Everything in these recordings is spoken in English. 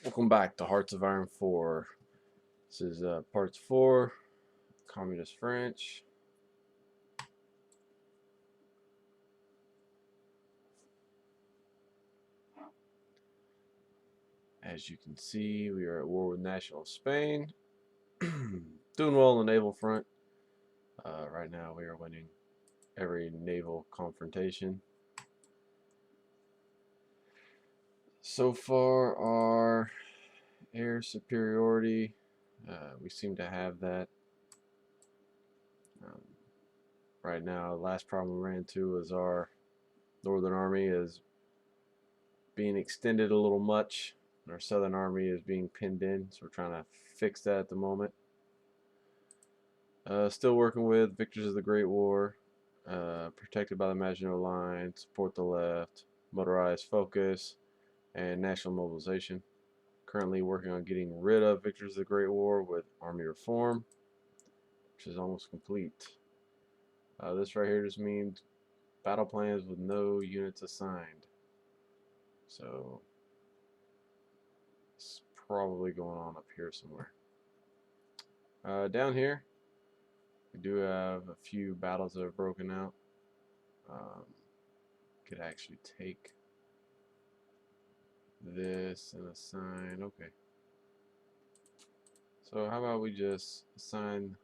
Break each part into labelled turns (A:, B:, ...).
A: Welcome back to Hearts of Iron 4. This is parts 4, Communist French. As you can see, we are at war with National Spain. Doing well on the naval front. Right now we are winning every naval confrontation. So far our air superiority, we seem to have that. Um, right now, the last problem we ran into was our Northern Army is being extended a little much. Our Southern Army is being pinned in, so we're trying to fix that at the moment. Still working with Victors of the Great War, Protected by the Maginot Line, Support the Left, Motorized Focus, and National Mobilization. Currently working on getting rid of Victors of the Great War with Army Reform, which is almost complete. This right here just means battle plans with no units assigned. So it's probably going on up here somewhere. Down here, we do have a few battles that have broken out. Could actually take this and assign. Okay. So how about we just assign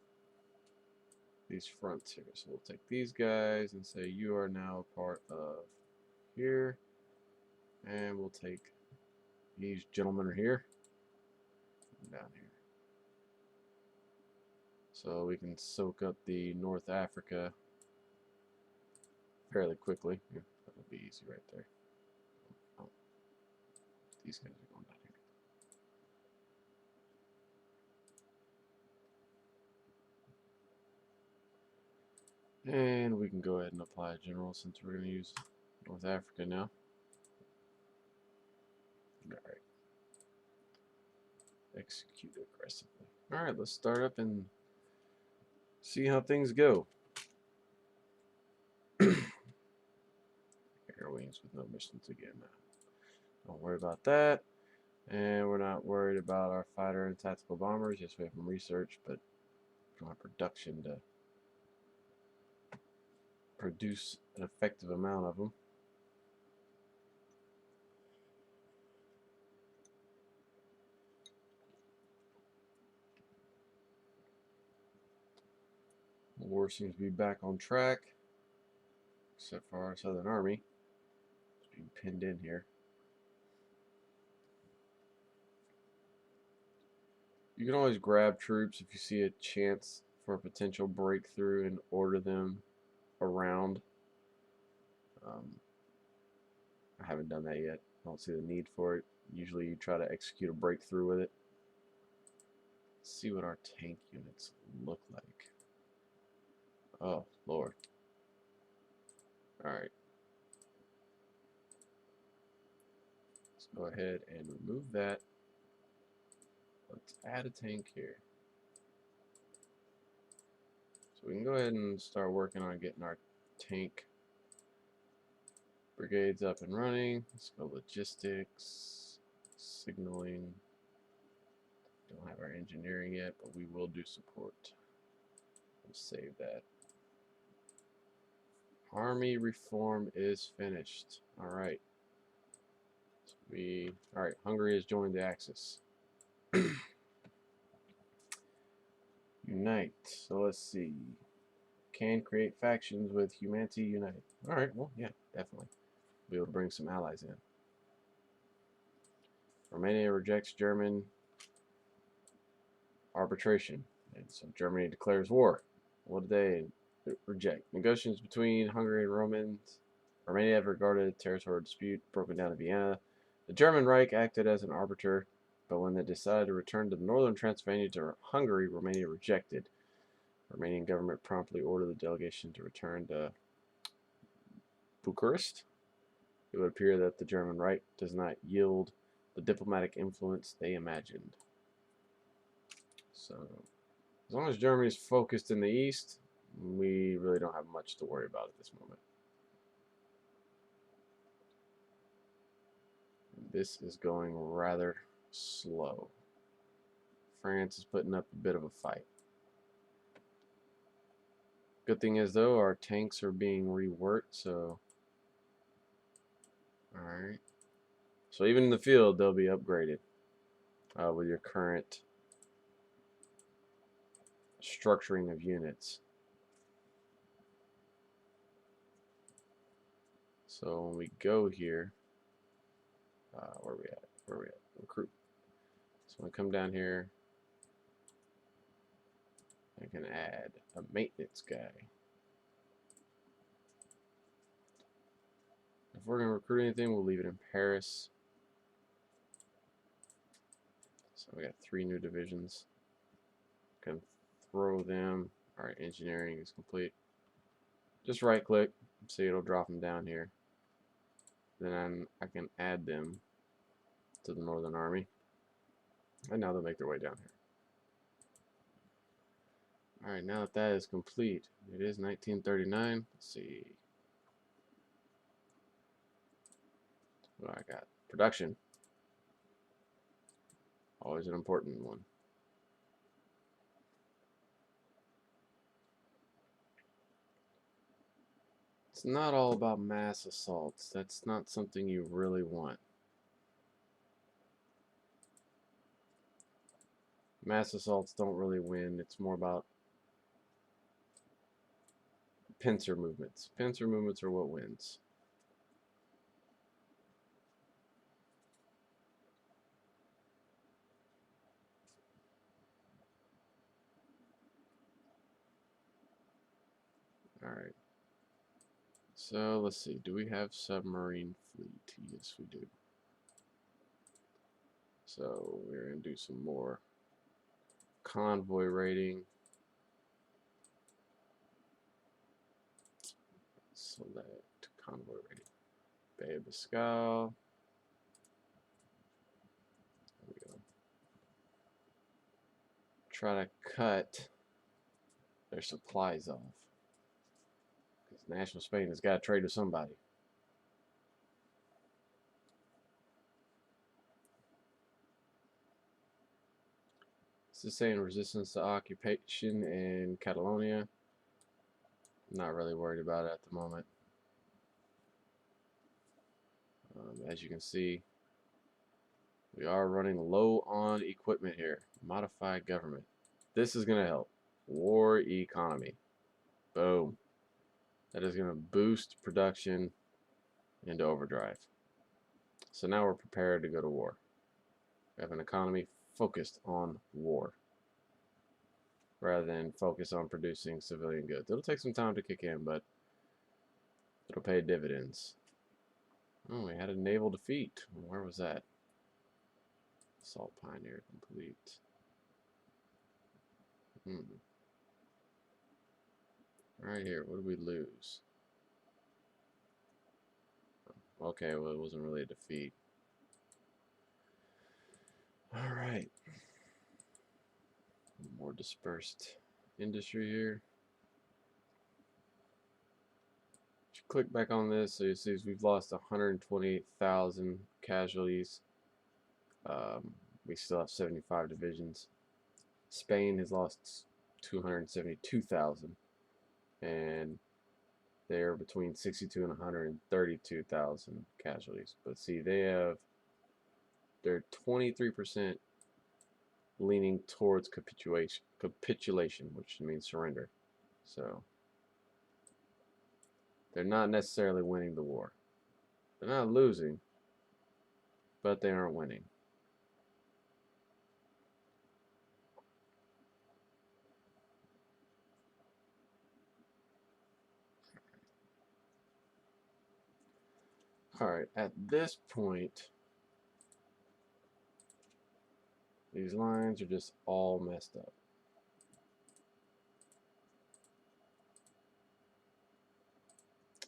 A: these fronts here? So we'll take these guys and say you are now part of here, and we'll take these gentlemen here down here. So we can soak up the North Africa fairly quickly. Yeah, that'll be easy right there. Oh, these guys are going down here. And we can go ahead and apply a general since we're going to use North Africa now. Alright. Execute aggressively. Alright, let's start up and see how things go. Air wings with no missions again. Don't worry about that. And we're not worried about our fighter and tactical bombers. Yes, we have some research, but we don't have production to produce an effective amount of them. The war seems to be back on track, except for our Southern Army. It's being pinned in here. You can always grab troops if you see a chance for a potential breakthrough and order them around. I haven't done that yet. I don't see the need for it. Usually you try to execute a breakthrough with it. Let's see what our tank units look like. Oh, Lord. Alright. Let's go ahead and remove that. Let's add a tank here. So we can go ahead and start working on getting our tank brigades up and running. Let's go logistics, signaling. Don't have our engineering yet, but we will do support. We'll save that. Army reform is finished. Alright. Alright, Hungary has joined the Axis. Unite. So let's see. Can create factions with humanity unite. Alright, well, yeah, definitely. Be able to bring some allies in. Romania rejects German arbitration. And so Germany declares war. What did they reject? Negotiations between Hungary and Romania have regarded a territorial dispute broken down in Vienna. The German Reich acted as an arbiter, but when they decided to return to northern Transylvania to Hungary, Romania rejected. The Romanian government promptly ordered the delegation to return to Bucharest. It would appear that the German Reich does not yield the diplomatic influence they imagined. So, as long as Germany is focused in the east, we really don't have much to worry about at this moment. This is going rather slow. France is putting up a bit of a fight. Good thing is, though, our tanks are being reworked, so... Alright. So even in the field, they'll be upgraded with your current structuring of units. So when we go here, where are we at? Where are we at? Recruit. So when I come down here, I can add a maintenance guy. If we're going to recruit anything, we'll leave it in Paris. So we got 3 new divisions. Can throw them. Alright, engineering is complete. Just right click, see it'll drop them down here. Then I can add them to the Northern Army. And now they'll make their way down here. Alright, now that that is complete, it is 1939. Let's see. What do I got? Production. Always an important one. It's not all about mass assaults. That's not something you really want. Mass assaults don't really win. It's more about pincer movements. Pincer movements are what wins. Alright. So let's see. Do we have submarine fleet? Yes, we do. So we're going to do some more convoy raiding. Select convoy raiding. Bay of Biscay. There we go. Try to cut their supplies off. Because National Spain has got to trade with somebody. This is saying resistance to occupation in Catalonia. Not really worried about it at the moment. As you can see, we are running low on equipment here. Modified government. This is going to help. War economy. Boom. That is going to boost production into overdrive. So now we're prepared to go to war. We have an economy focused on war rather than focus on producing civilian goods. It'll take some time to kick in, but it'll pay dividends. Oh, we had a naval defeat. Where was that? Assault Pioneer complete. Right here, what did we lose? Okay, well, it wasn't really a defeat. Alright. More dispersed industry here. Click back on this, so you see we've lost 128,000 casualties. We still have 75 divisions. Spain has lost 272,000, and they're between 62 and 132,000 casualties. But see, they're 23% leaning towards capitulation, which means surrender. So they're not necessarily winning the war. They're not losing, but they aren't winning. Alright, at this point, these lines are just all messed up.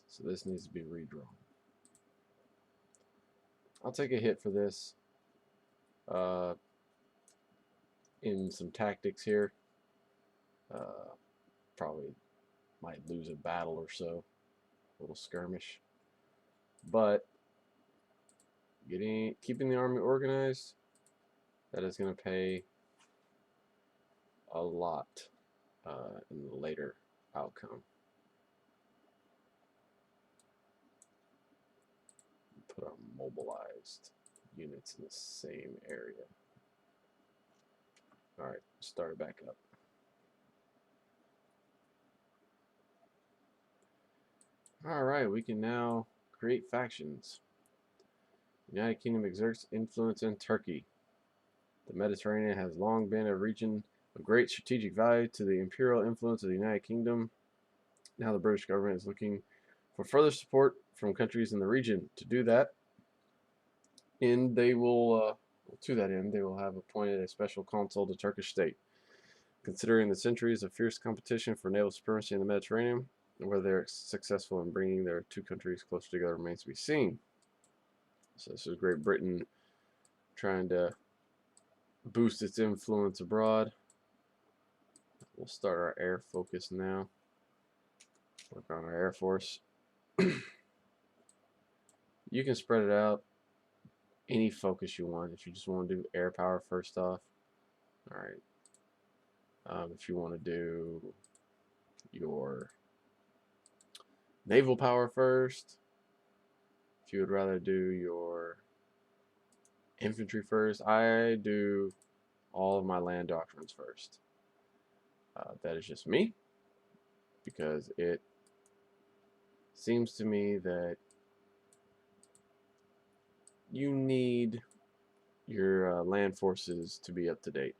A: So this needs to be redrawn. I'll take a hit for this in some tactics here. Probably might lose a battle or so, a little skirmish. But keeping the army organized that is going to pay a lot in the later outcome. Put our mobilized units in the same area. Alright, start it back up. Alright, we can now create factions. The United Kingdom exerts influence in Turkey. The Mediterranean has long been a region of great strategic value to the imperial influence of the United Kingdom. Now the British government is looking for further support from countries in the region. To do that, and they will, to that end, they will have appointed a special consul to Turkish state. Considering the centuries of fierce competition for naval supremacy in the Mediterranean, and whether they're successful in bringing their two countries closer together remains to be seen. So this is Great Britain trying to boost its influence abroad. We'll start our air focus now. Work on our Air Force. You can spread it out any focus you want. If you just want to do air power first off, alright. If you want to do your naval power first, if you would rather do your infantry first, I do all of my land doctrines first. That is just me, because it seems to me that you need your land forces to be up to date.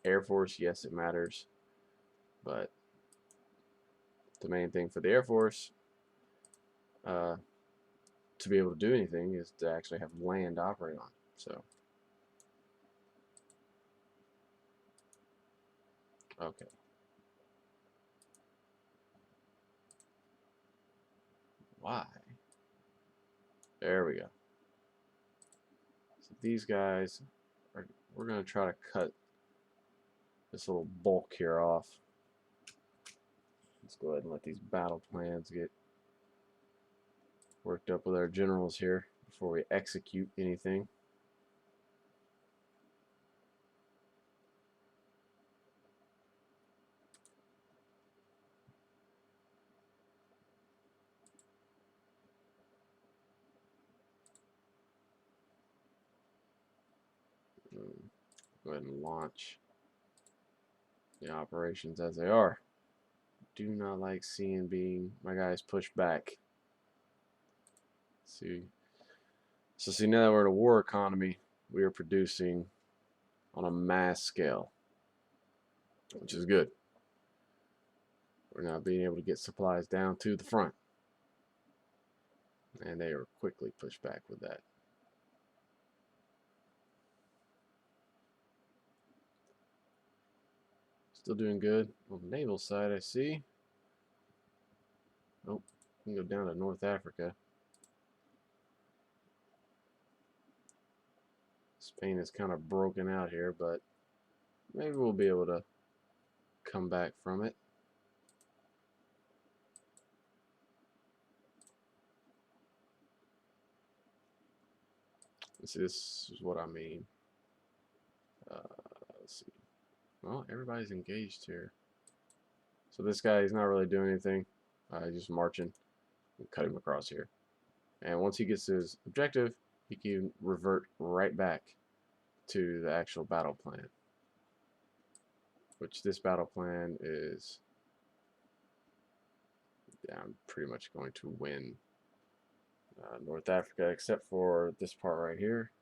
A: Air Force, yes, it matters, but the main thing for the Air Force to be able to do anything is to actually have land to operate on. So, okay. Why? There we go. So these guys are, we're going to try to cut this little bulk here off. Let's go ahead and let these battle plans get worked up with our generals here before we execute anything. Go ahead and launch the operations as they are. Do not like seeing my guys pushed back. See, so now that we're in a war economy, we are producing on a mass scale, which is good. We're now being able to get supplies down to the front, and they are quickly pushed back with that. Still doing good on the naval side, I see. Oh, we can go down to North Africa. Spain is kind of broken out here, but maybe we'll be able to come back from it. See, this is what I mean. Let's see. Well, everybody's engaged here. So this guy, he's not really doing anything. He's just marching. We'll cut him across here. And once he gets his objective, he can revert right back to the actual battle plan. Which this battle plan is, yeah, I'm pretty much going to win North Africa, except for this part right here.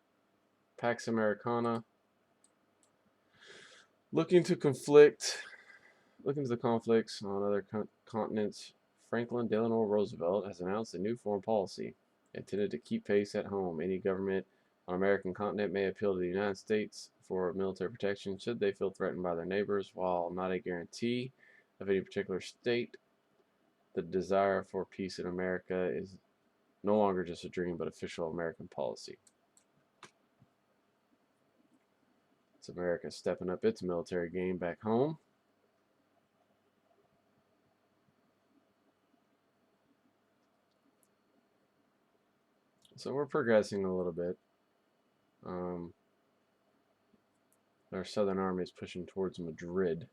A: Pax Americana. Looking to the conflicts on other continents, Franklin Delano Roosevelt has announced a new foreign policy intended to keep pace at home. Any government on American continent may appeal to the United States for military protection should they feel threatened by their neighbors. While not a guarantee of any particular state, the desire for peace in America is no longer just a dream, but official American policy. It's America stepping up its military game back home. So we're progressing a little bit. Um, our southern army is pushing towards Madrid.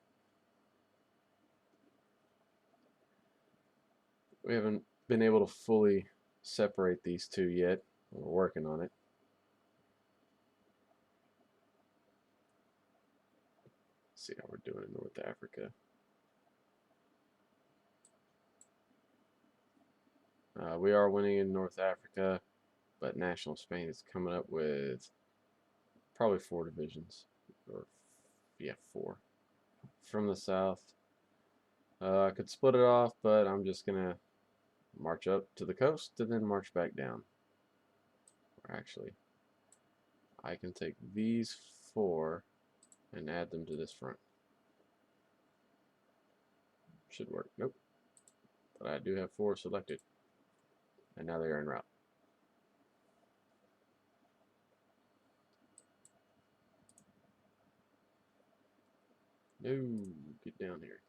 A: We haven't been able to fully separate these two yet. We're working on it. Let's see how we're doing in North Africa. We are winning in North Africa, but National Spain is coming up with probably 4 divisions, or yeah, 4 from the south. I could split it off, but I'm just gonna march up to the coast and then march back down. Or actually, I can take these 4 and add them to this front. Should work. Nope. But I do have 4 selected, and now they are en route. No, get down here.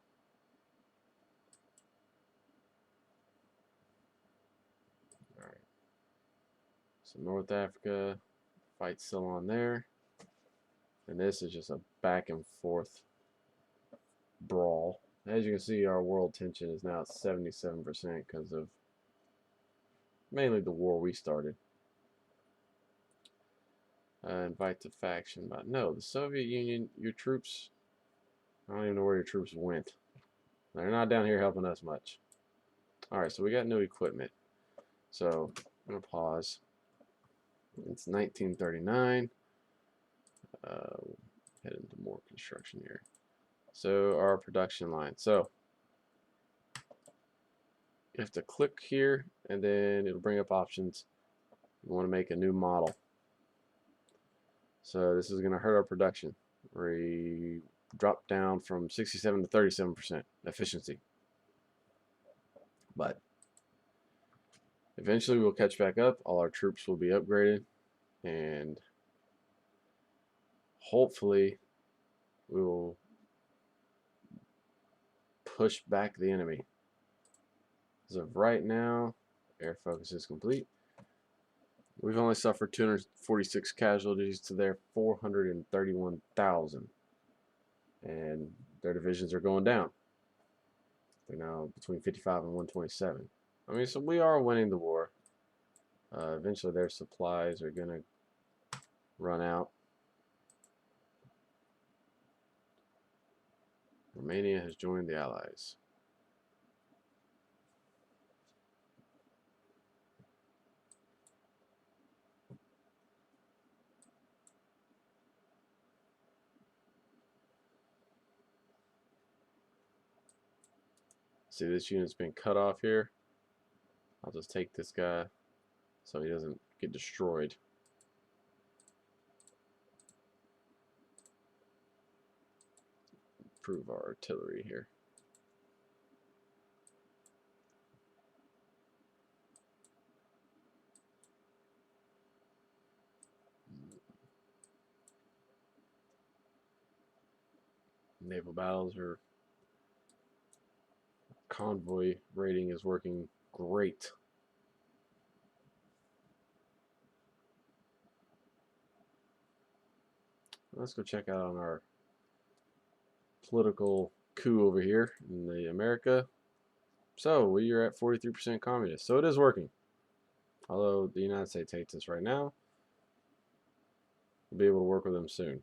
A: Alright. So North Africa, fight's still on there. And this is just a back and forth brawl. As you can see, our world tension is now at 77% because of mainly the war we started. Invite to faction, but no, the Soviet Union, your troops, I don't even know where your troops went. They're not down here helping us much. Alright, so we got new equipment. So, I'm going to pause. It's 1939. Head into more construction here. So, our production line. So, you have to click here, and then it'll bring up options. You want to make a new model. So, this is going to hurt our production. We drop down from 67 to 37% efficiency. But eventually we'll catch back up. All our troops will be upgraded, and hopefully we will push back the enemy. As of right now, air focus is complete. We've only suffered 246 casualties to their 431,000, and their divisions are going down. They're now between 55 and 127. I mean, so we are winning the war. Eventually their supplies are going to run out. Romania has joined the Allies. See, this unit's been cut off here. I'll just take this guy so he doesn't get destroyed. Improve our artillery here. Naval battles are convoy rating is working great. Let's go check out on our political coup over here in the America. So we are at 43% communist. So it is working. Although the United States hates us right now, we'll be able to work with them soon.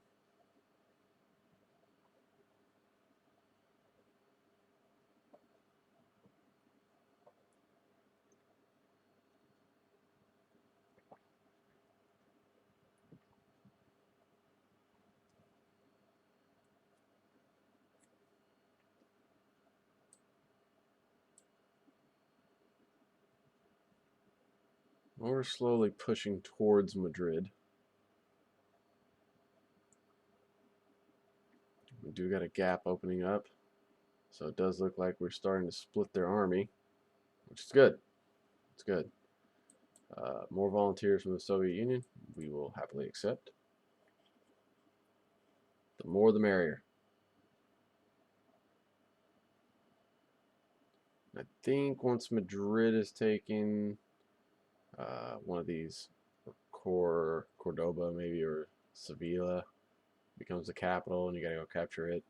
A: We're slowly pushing towards Madrid. We do got a gap opening up, so it does look like we're starting to split their army, which is good. It's good. More volunteers from the Soviet Union, we will happily accept. The more the merrier. I think once Madrid is taken, one of these Cordoba maybe, or Sevilla becomes the capital, and you gotta go capture it.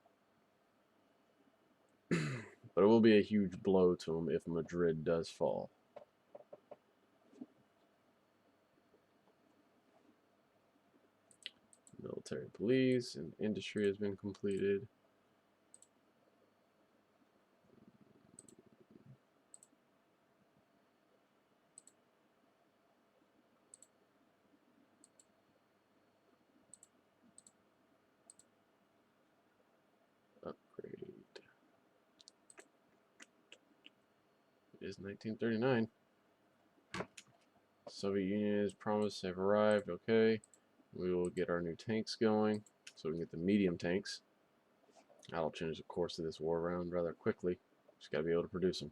A: But it will be a huge blow to them if Madrid does fall. Military police and industry has been completed. Upgrade. It is 1939. Soviet Union is promised have arrived. Okay. We will get our new tanks going, so we can get the medium tanks. That'll change the course of this war round rather quickly. Just gotta be able to produce them.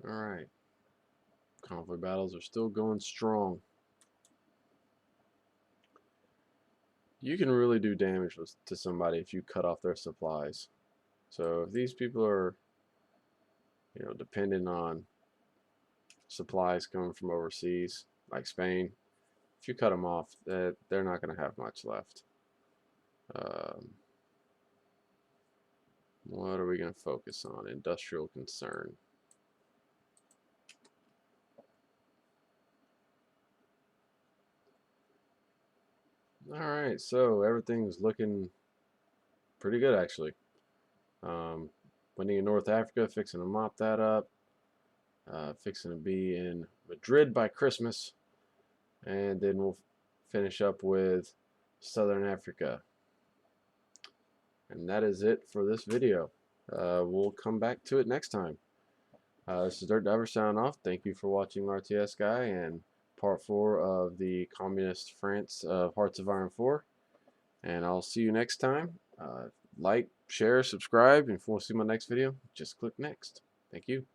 A: Alright. Convoy battles are still going strong. You can really do damage to somebody if you cut off their supplies. So if these people are, dependent on supplies coming from overseas, like Spain, if you cut them off, they're not going to have much left. What are we going to focus on? Industrial concern. Alright, so everything's looking pretty good actually. Winning in North Africa, fixing to mop that up. Fixing to be in Madrid by Christmas. And then we'll finish up with Southern Africa. And that is it for this video. We'll come back to it next time. This is Dirt Diver signing off. Thank you for watching RTS Guy and part 4 of the Communist France of Hearts of Iron 4. And I'll see you next time. Like, share, subscribe, and if you want to see my next video, just click next. Thank you.